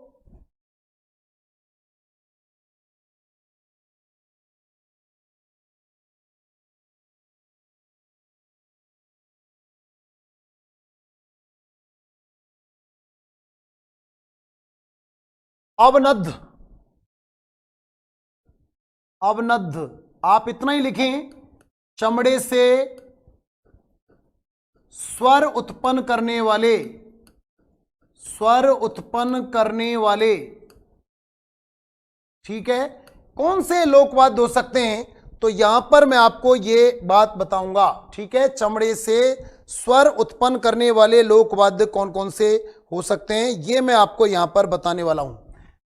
अवनद्ध, अवनद्ध आप इतना ही लिखें, चमड़े से स्वर उत्पन्न करने वाले, स्वर उत्पन्न करने वाले। ठीक है, कौन से लोकवाद्य हो सकते हैं, तो यहां पर मैं आपको ये बात बताऊंगा। ठीक है, चमड़े से स्वर उत्पन्न करने वाले लोकवाद्य कौन कौन से हो सकते हैं ये मैं आपको यहां पर बताने वाला हूं।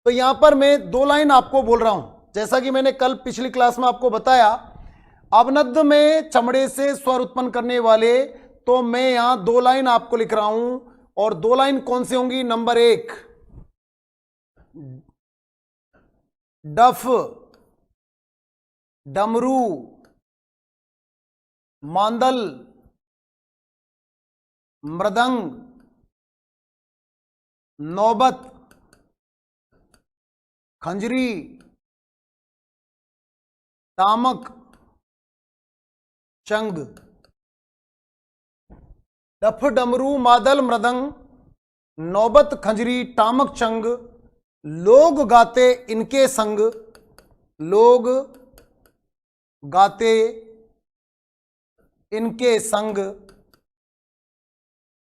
तो यहां पर मैं 2 लाइन आपको बोल रहा हूं, जैसा कि मैंने कल पिछली क्लास में आपको बताया। अवनद्ध में चमड़े से स्वर उत्पन्न करने वाले, तो मैं यहां 2 लाइन आपको लिख रहा हूं, और 2 लाइन कौन सी होंगी? नंबर 1 डफ, डमरू, मांदल, मृदंग, नौबत, खंजरी, तामक, चंग। डफ, डमरू, मादल, मृदंग, नौबत, खंजरी, टामक, चंग, लोग गाते इनके संग, लोग गाते इनके संग,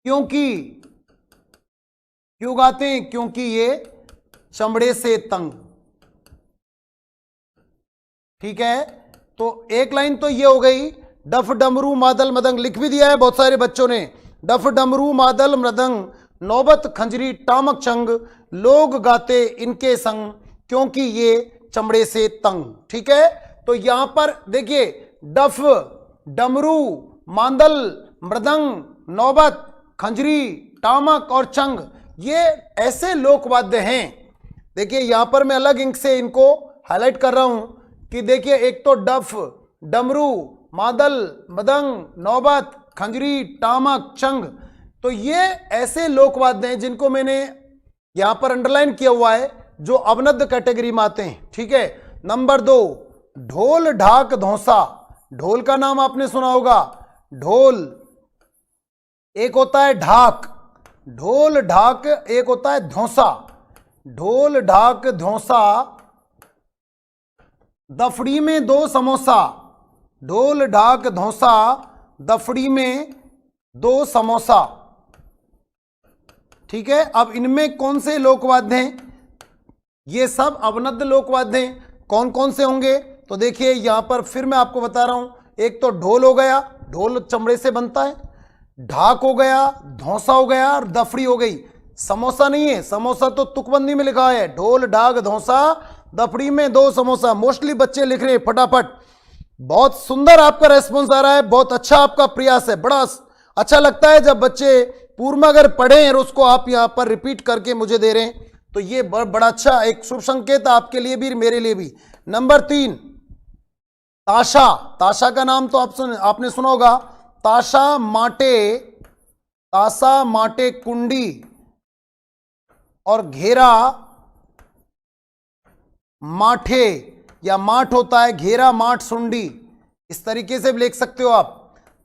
क्योंकि, क्यों गाते हैं? क्योंकि ये चमड़े से तंग। ठीक है, तो एक लाइन तो ये हो गई। डफ, डमरू, मादल, मृदंग लिख भी दिया है बहुत सारे बच्चों ने। डफ, डमरू, मादल, मृदंग, नौबत, खंजरी, टामक, चंग, लोग गाते इनके संग, क्योंकि ये चमड़े से तंग। ठीक है, तो यहां पर देखिए डफ, डमरू, मांदल, मृदंग, नौबत, खंजरी, टामक और चंग, ये ऐसे लोकवाद्य हैं। देखिए यहां पर मैं अलग इंक से इनको हाईलाइट कर रहा हूं कि देखिए एक तो डफ, डमरू, मादल, मृदंग, नौबत, खंजरी, टामक, चंग, तो ये ऐसे लोकवाद्य हैं जिनको मैंने यहां पर अंडरलाइन किया हुआ है, जो अवनद्य कैटेगरी में आते हैं। ठीक है, नंबर 2 ढोल, ढाक, धौंसा। ढोल का नाम आपने सुना होगा। ढोल एक होता है ढाक, ढोल ढाक एक होता है धौंसा। ढोल ढाक धौंसा, दफड़ी में 2 समोसा। ढोल ढाक धौंसा, दफड़ी में 2 समोसा। ठीक है, अब इनमें कौन से लोकवाद्य हैं? ये सब अवनद्य लोकवाद्य हैं। कौन कौन से होंगे? तो देखिए यहां पर फिर मैं आपको बता रहा हूं, एक तो ढोल हो गया, ढोल चमड़े से बनता है। ढाक हो गया, धौंसा हो गया और दफड़ी हो गई। समोसा नहीं है, समोसा तो तुकबंदी में लिखा है। ढोल ढाक धौंसा, दफड़ी में 2 समोसा। मोस्टली बच्चे लिख रहे हैं फटाफट। बहुत सुंदर आपका रेस्पॉन्स आ रहा है, बहुत अच्छा आपका प्रयास है। बड़ा अच्छा लगता है जब बच्चे पूर्व में अगर पढ़े और उसको आप यहां पर रिपीट करके मुझे दे रहे हैं, तो ये बड़ा अच्छा एक शुभ संकेत आपके लिए भी मेरे लिए भी। नंबर 3 ताशा। ताशा का नाम तो आपने सुना होगा। ताशा माटे, ताशा माटे कुंडी और घेरा माठे, या माठ होता है घेरा माठ सुंडी, इस तरीके से भी लिख सकते हो आप।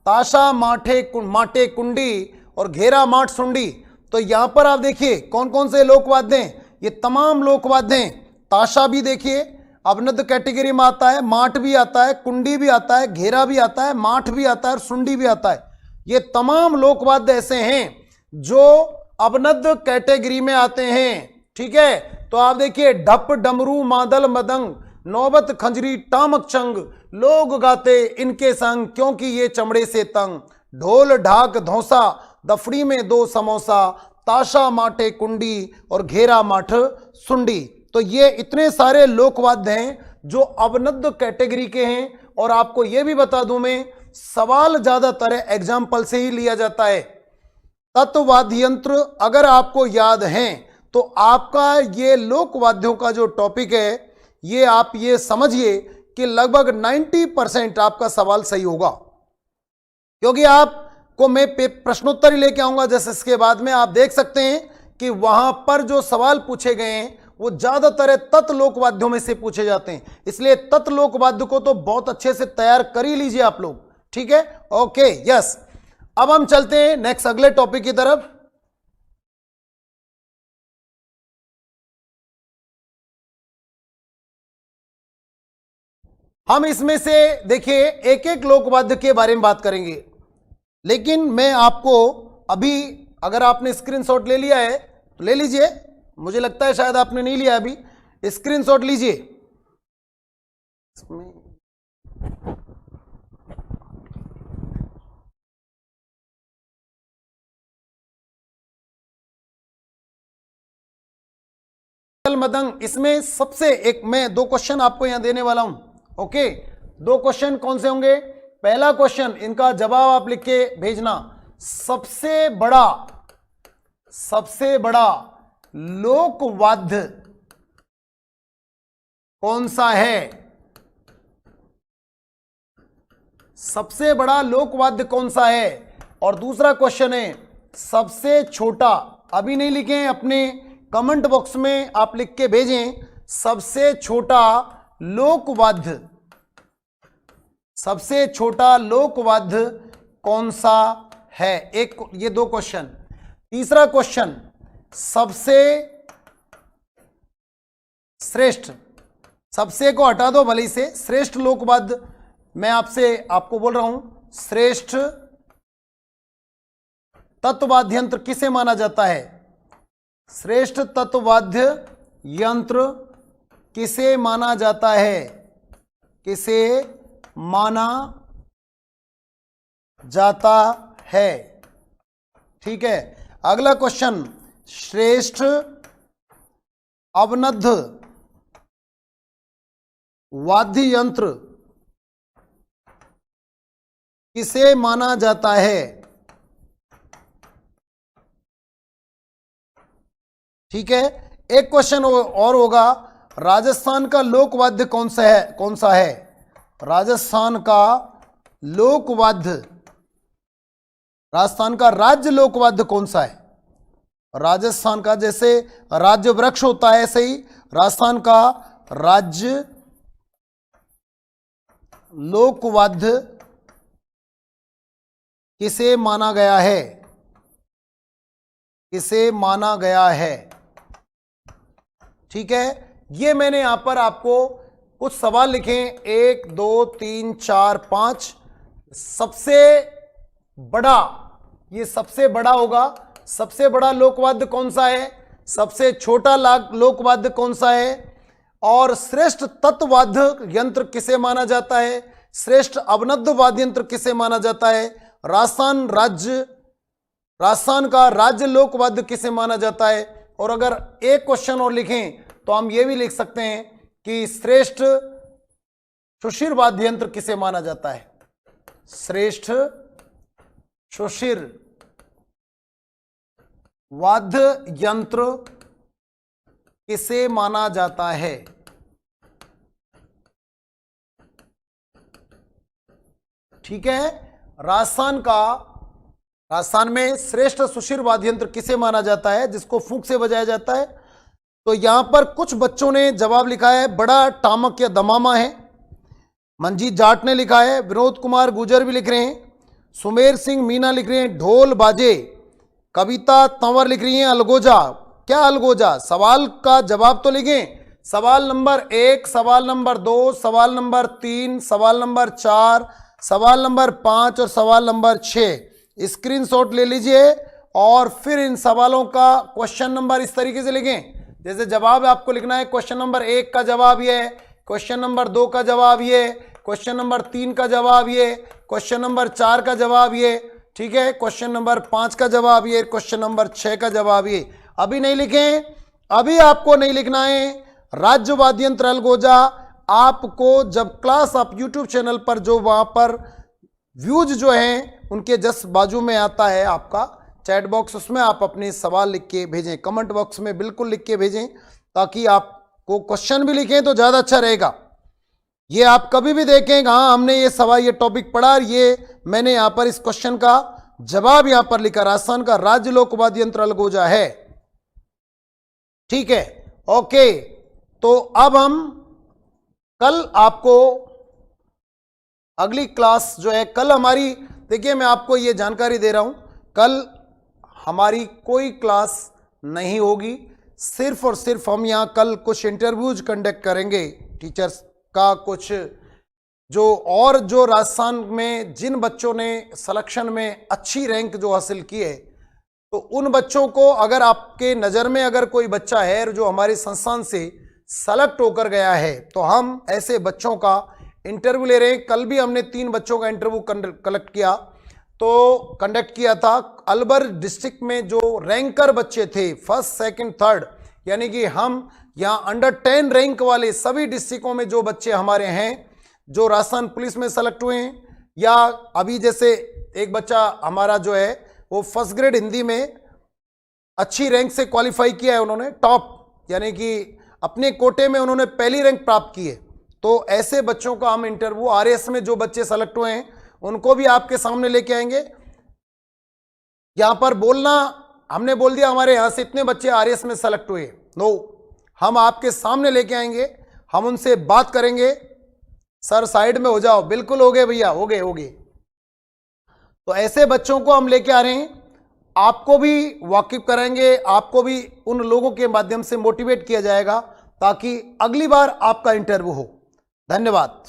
ताशा माठे माटे कुंडी और घेरा माठ सुंडी। तो यहां पर आप देखिए कौन कौन से लोकवाद्य हैं, ये तमाम लोकवाद्य हैं। ताशा भी देखिए अवनद्य कैटेगरी में आता है, माठ भी आता है, कुंडी भी आता है, घेरा भी आता है, माठ भी आता है और सुंडी भी आता है। ये तमाम लोकवाद्य ऐसे हैं जो अवनद्य कैटेगरी में आते हैं। ठीक है, तो आप देखिए ढप, डमरू, मादल, मृदंग, नौबत, खंजरी, टामक, चंग, लोग गाते इनके संग, क्योंकि ये चमड़े से तंग। ढोल ढाक धौंसा, दफड़ी में 2 समोसा। ताशा माठे कुंडी और घेरा माठ सुंडी। तो ये इतने सारे लोकवाद्य हैं जो अवनद्य कैटेगरी के हैं। और आपको ये भी बता दूं मैं, सवाल ज्यादातर एग्जाम्पल से ही लिया जाता है। तत्ववाद्य यंत्र अगर आपको याद हैं तो आपका ये लोकवाद्यों का जो टॉपिक है, ये आप ये समझिए कि लगभग 90% आपका सवाल सही होगा, क्योंकि आपको मैं प्रश्नोत्तर ही लेके आऊंगा। जैसे इसके बाद में आप देख सकते हैं कि वहां पर जो सवाल पूछे गए हैं वो ज्यादातर तत्व लोकवाद्यों में से पूछे जाते हैं। इसलिए तत्व लोकवाद्य को तो बहुत अच्छे से तैयार कर ही लीजिए आप लोग। ठीक है, ओके, यस। अब हम चलते हैं नेक्स्ट अगले टॉपिक की तरफ। हम इसमें से देखिए एक एक लोकवाद्य के बारे में बात करेंगे, लेकिन मैं आपको अभी, अगर आपने स्क्रीनशॉट ले लिया है तो ले लीजिए। मुझे लगता है शायद आपने नहीं लिया अभी, स्क्रीनशॉट लीजिए। मदंग, इसमें सबसे एक मैं 2 क्वेश्चन आपको यहां देने वाला हूं। ओके, 2 क्वेश्चन कौन से होंगे? पहला क्वेश्चन, इनका जवाब आप लिख के भेजना। सबसे बड़ा लोकवाद्य कौन सा है? सबसे बड़ा लोकवाद्य कौन सा है? और दूसरा क्वेश्चन है, सबसे छोटा, अभी नहीं लिखें, अपने कमेंट बॉक्स में आप लिख के भेजें, सबसे छोटा लोकवाद्य, सबसे छोटा लोकवाद्य कौन सा है? एक, ये दो क्वेश्चन। तीसरा क्वेश्चन, सबसे श्रेष्ठ, सबसे को हटा दो भले से, श्रेष्ठ लोकवाद्य, मैं आपको बोल रहा हूं, श्रेष्ठ तत्ववाद्य यंत्र किसे माना जाता है? श्रेष्ठ तत्ववाद्य यंत्र किसे माना जाता है? किसे माना जाता है? ठीक है। अगला क्वेश्चन, श्रेष्ठ अवनद्ध वाद्य यंत्र किसे माना जाता है? ठीक है। एक क्वेश्चन और होगा, राजस्थान का लोकवाद्य कौन सा है? राजस्थान का लोकवाद्य, राजस्थान का राज्य लोकवाद्य कौन सा है? राजस्थान का, जैसे राज्य वृक्ष होता है ऐसे ही राजस्थान का राज्य लोकवाद्य किसे माना गया है? किसे माना गया है? ठीक है। ये मैंने यहां पर आपको कुछ सवाल लिखे, 1 2 3 4 5। सबसे बड़ा, ये सबसे बड़ा होगा, सबसे बड़ा लोकवाद्य कौन सा है? सबसे छोटा लोकवाद्य कौन सा है? और श्रेष्ठ तत्ववाद्य यंत्र किसे माना जाता है? श्रेष्ठ अवनद्ध वाद्य यंत्र किसे माना जाता है? राजस्थान का राज्य लोकवाद्य किसे माना जाता है? और अगर एक क्वेश्चन और लिखें तो हम ये भी लिख सकते हैं कि श्रेष्ठ सुशिर वाद्य यंत्र किसे माना जाता है? श्रेष्ठ सुशिर वाद्य यंत्र किसे माना जाता है? ठीक है। राजस्थान में श्रेष्ठ सुशिर वाद्य यंत्र किसे माना जाता है? जिसको फूंक से बजाया जाता है। तो यहां पर कुछ बच्चों ने जवाब लिखा है, बड़ा टामक या दमामा है। मंजीत जाट ने लिखा है, विनोद कुमार गुजर भी लिख रहे हैं, सुमेर सिंह मीना लिख रहे हैं ढोल बाजे, कविता तंवर लिख रही हैं अलगोजा। क्या अलगोजा? सवाल का जवाब तो लिखें। सवाल नंबर 1, सवाल नंबर 2, सवाल नंबर 3, सवाल नंबर 4, सवाल नंबर 5 और सवाल नंबर 6 स्क्रीनशॉट ले लीजिए और फिर इन सवालों का क्वेश्चन नंबर इस तरीके से लिखें। जैसे जवाब आपको लिखना है, क्वेश्चन नंबर 1 का जवाब ये, क्वेश्चन नंबर 2 का जवाब ये, क्वेश्चन नंबर 3 का जवाब ये, क्वेश्चन नंबर 4 का जवाब ये, ठीक है, क्वेश्चन नंबर 5 का जवाब ये, क्वेश्चन नंबर 6 का जवाब ये। अभी नहीं लिखें, अभी आपको नहीं लिखना है राज्य वाद्य यंत्र अलगोजा। आपको जब क्लास आप यूट्यूब चैनल पर, जो वहां पर व्यूज जो हैं उनके जस्ट बाजू में आता है आपका चैट बॉक्स, उसमें आप अपने सवाल लिख के भेजें, कमेंट बॉक्स में बिल्कुल लिख के भेजें, ताकि आपको क्वेश्चन भी लिखें तो ज़्यादा अच्छा रहेगा। ये आप कभी भी देखें, हाँ हमने ये सवाल, ये टॉपिक पढ़ा, ये मैंने यहाँ पर इस क्वेश्चन का जवाब यहाँ पर लिखा, राजस्थान का राज्य लोकवाद्य यंत्र अलगोजा है। ठीक है, ओके। तो अब हम कल आपको अगली क्लास जो है, कल हमारी, देखिए मैं आपको ये जानकारी दे रहा हूं, कल हमारी कोई क्लास नहीं होगी, सिर्फ और सिर्फ हम यहां कल कुछ इंटरव्यूज कंडक्ट करेंगे टीचर्स का, कुछ जो राजस्थान में जिन बच्चों ने सिलेक्शन में अच्छी रैंक जो हासिल की है, तो उन बच्चों को, अगर आपके नज़र में अगर कोई बच्चा है जो हमारे संस्थान से सेलेक्ट होकर गया है, तो हम ऐसे बच्चों का इंटरव्यू ले रहे हैं। कल भी हमने 3 बच्चों का इंटरव्यू कंडक्ट किया था। अलवर डिस्ट्रिक्ट में जो रैंकर बच्चे थे, फर्स्ट सेकंड थर्ड, यानी कि हम यहाँ अंडर 10 रैंक वाले सभी डिस्ट्रिक्टों में जो बच्चे हमारे हैं, जो राजस्थान पुलिस में सेलेक्ट हुए हैं, या अभी जैसे एक बच्चा हमारा जो है वो फर्स्ट ग्रेड हिंदी में अच्छी रैंक से क्वालिफाई किया है, उन्होंने टॉप यानी कि अपने कोटे में उन्होंने पहली रैंक प्राप्त की है। तो ऐसे बच्चों का हम इंटरव्यू आरएस में जो बच्चे सेलेक्ट हुए हैं उनको भी आपके सामने लेके आएंगे। यहां पर बोलना हमने बोल दिया हमारे यहां से इतने बच्चे आरएस में सेलेक्ट हुए, नो, हम आपके सामने लेके आएंगे, हम उनसे बात करेंगे। सर साइड में हो जाओ, बिल्कुल हो गए भैया, हो गए। तो ऐसे बच्चों को हम लेके आ रहे हैं, आपको भी वाकिफ कराएंगे, आपको भी उन लोगों के माध्यम से मोटिवेट किया जाएगा ताकि अगली बार आपका इंटरव्यू हो। धन्यवाद।